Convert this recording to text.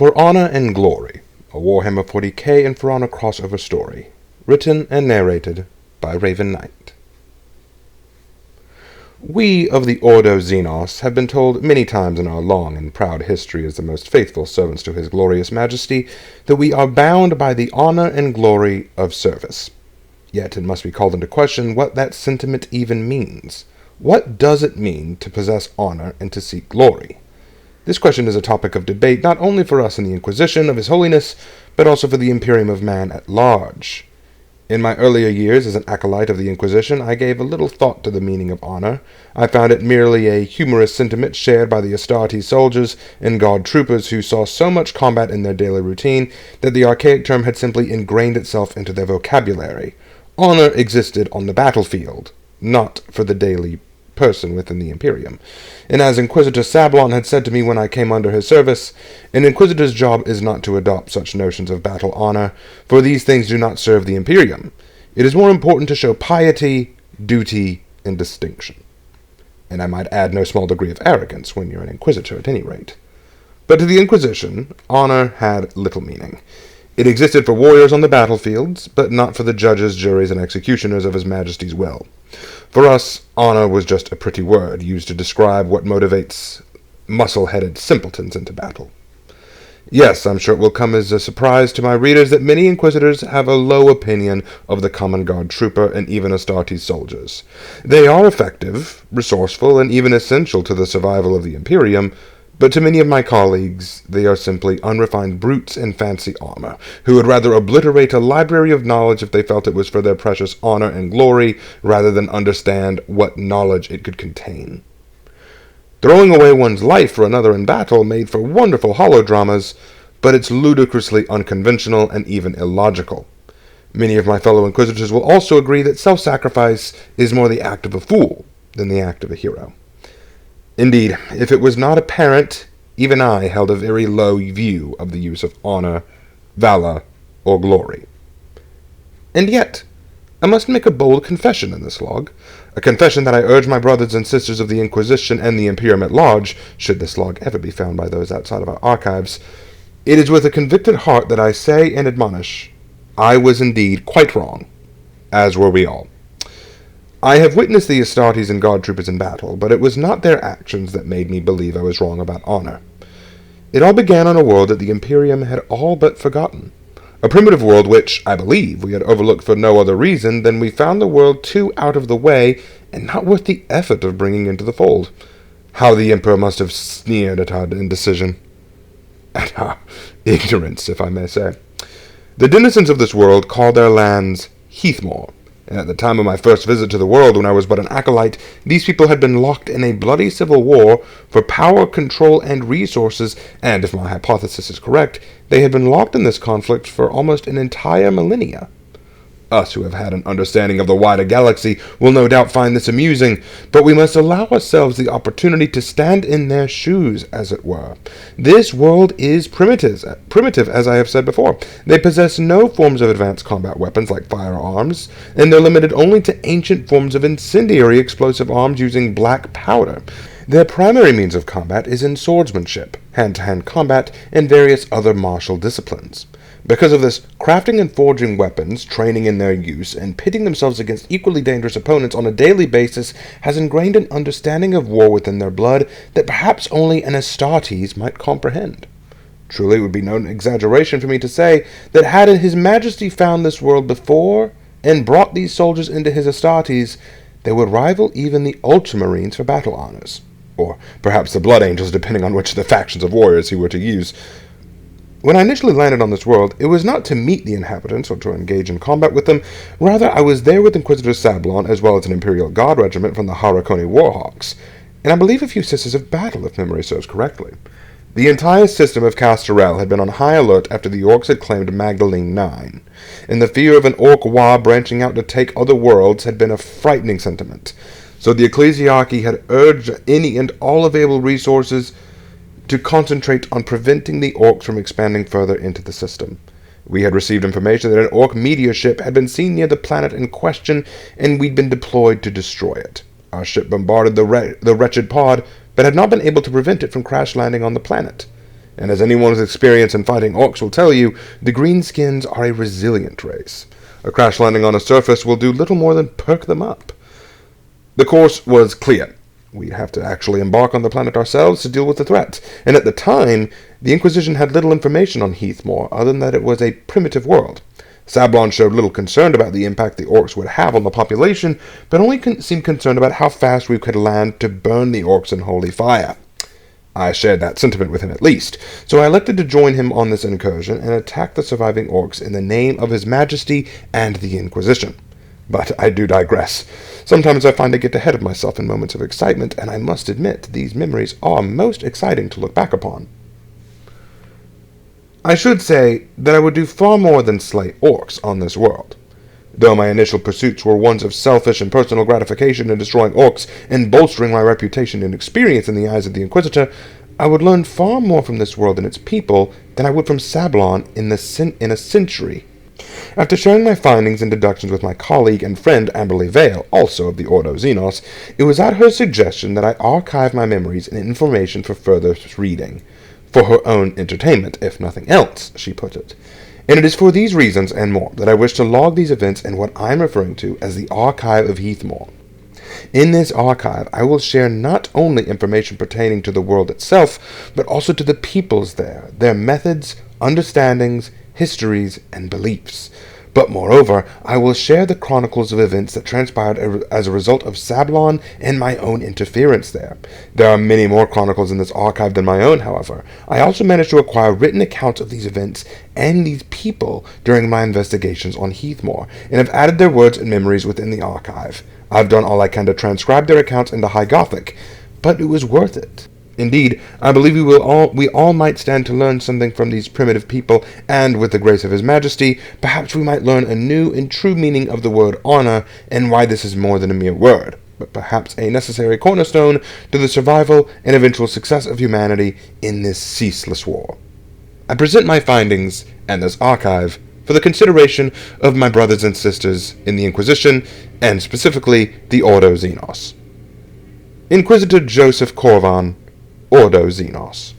For Honor and Glory, a Warhammer 40k and For Honor crossover story, written and narrated by Raven Knight. We of the Ordo Xenos have been told many times in our long and proud history as the most faithful servants to His glorious majesty that we are bound by the honor and glory of service. Yet it must be called into question what that sentiment even means. What does it mean to possess honor and to seek glory? This question is a topic of debate not only for us in the Inquisition of His Holiness, but also for the Imperium of Man at large. In my earlier years as an acolyte of the Inquisition, I gave a little thought to the meaning of honor. I found it merely a humorous sentiment shared by the Astartes soldiers and guard troopers who saw so much combat in their daily routine that the archaic term had simply ingrained itself into their vocabulary. Honor existed on the battlefield, not for the daily person within the Imperium. And as Inquisitor Sablon had said to me when I came under his service, an Inquisitor's job is not to adopt such notions of battle honor, for these things do not serve the Imperium. It is more important to show piety, duty, and distinction. And I might add no small degree of arrogance when you're an Inquisitor at any rate. But to the Inquisition, honor had little meaning. It existed for warriors on the battlefields, but not for the judges, juries, and executioners of His Majesty's will. For us, honor was just a pretty word used to describe what motivates muscle-headed simpletons into battle. Yes, I'm sure it will come as a surprise to my readers that many Inquisitors have a low opinion of the common guard trooper and even Astartes soldiers. They are effective, resourceful, and even essential to the survival of the Imperium, but to many of my colleagues, they are simply unrefined brutes in fancy armor, who would rather obliterate a library of knowledge if they felt it was for their precious honor and glory, rather than understand what knowledge it could contain. Throwing away one's life for another in battle made for wonderful holodramas, but it's ludicrously unconventional and even illogical. Many of my fellow Inquisitors will also agree that self-sacrifice is more the act of a fool than the act of a hero. Indeed, if it was not apparent, even I held a very low view of the use of honor, valor, or glory. And yet, I must make a bold confession in this log, a confession that I urge my brothers and sisters of the Inquisition and the Imperium at large, should this log ever be found by those outside of our archives. It is with a convicted heart that I say and admonish, I was indeed quite wrong, as were we all. I have witnessed the Astartes and guard troopers in battle, but it was not their actions that made me believe I was wrong about honor. It all began on a world that the Imperium had all but forgotten. A primitive world which, I believe, we had overlooked for no other reason than we found the world too out of the way and not worth the effort of bringing into the fold. How the Emperor must have sneered at our indecision. At our ignorance, if I may say. The denizens of this world called their lands Heathmoor. And at the time of my first visit to the world, when I was but an acolyte, these people had been locked in a bloody civil war for power, control, and resources, and if my hypothesis is correct, they had been locked in this conflict for almost an entire millennia. Us who have had an understanding of the wider galaxy will no doubt find this amusing, but we must allow ourselves the opportunity to stand in their shoes, as it were. This world is primitive, as I have said before. They possess no forms of advanced combat weapons like firearms, and they're limited only to ancient forms of incendiary explosive arms using black powder. Their primary means of combat is in swordsmanship, hand-to-hand combat, and various other martial disciplines. Because of this, crafting and forging weapons, training in their use, and pitting themselves against equally dangerous opponents on a daily basis has ingrained an understanding of war within their blood that perhaps only an Astartes might comprehend. Truly, it would be no exaggeration for me to say that had His Majesty found this world before and brought these soldiers into his Astartes, they would rival even the Ultramarines for battle honors, or perhaps the Blood Angels, depending on which of the factions of warriors he were to use. When I initially landed on this world, it was not to meet the inhabitants or to engage in combat with them. Rather, I was there with Inquisitor Sablon, as well as an Imperial Guard regiment from the Harakoni Warhawks, and I believe a few sisters of battle, if memory serves correctly. The entire system of Castorel had been on high alert after the Orcs had claimed Magdalene 9, and the fear of an Orc war branching out to take other worlds had been a frightening sentiment. So the Ecclesiarchy had urged any and all available resources to concentrate on preventing the Orcs from expanding further into the system. We had received information that an Orc meteor ship had been seen near the planet in question, and we'd been deployed to destroy it. Our ship bombarded the wretched pod, but had not been able to prevent it from crash landing on the planet. And as anyone with experience in fighting orcs will tell you, the greenskins are a resilient race. A crash landing on a surface will do little more than perk them up. The course was clear. We'd have to actually embark on the planet ourselves to deal with the threat, and at the time, the Inquisition had little information on Heathmoor other than that it was a primitive world. Sablon showed little concern about the impact the orcs would have on the population, but only seemed concerned about how fast we could land to burn the orcs in holy fire. I shared that sentiment with him at least, so I elected to join him on this incursion and attack the surviving orcs in the name of His Majesty and the Inquisition. But I do digress. Sometimes I find I get ahead of myself in moments of excitement, and I must admit these memories are most exciting to look back upon. I should say that I would do far more than slay orcs on this world. Though my initial pursuits were ones of selfish and personal gratification in destroying orcs and bolstering my reputation and experience in the eyes of the Inquisitor, I would learn far more from this world and its people than I would from Sablon in a century. After sharing my findings and deductions with my colleague and friend Amberley Vale, also of the Ordo Xenos, it was at her suggestion that I archive my memories and information for further reading. For her own entertainment, if nothing else, she put it. And it is for these reasons and more that I wish to log these events in what I am referring to as the Archive of Heathmoor. In this archive, I will share not only information pertaining to the world itself, but also to the peoples there, their methods, understandings, histories, and beliefs. But moreover, I will share the chronicles of events that transpired as a result of Sablon and my own interference there. There are many more chronicles in this archive than my own, however. I also managed to acquire written accounts of these events and these people during my investigations on Heathmoor, and have added their words and memories within the archive. I've done all I can to transcribe their accounts into High Gothic, but it was worth it. Indeed, I believe we all might stand to learn something from these primitive people, and with the grace of His Majesty, perhaps we might learn a new and true meaning of the word honor, and why this is more than a mere word, but perhaps a necessary cornerstone to the survival and eventual success of humanity in this ceaseless war. I present my findings and this archive for the consideration of my brothers and sisters in the Inquisition, and specifically the Ordo Xenos. Inquisitor Joseph Corvan, Ordo Xenos.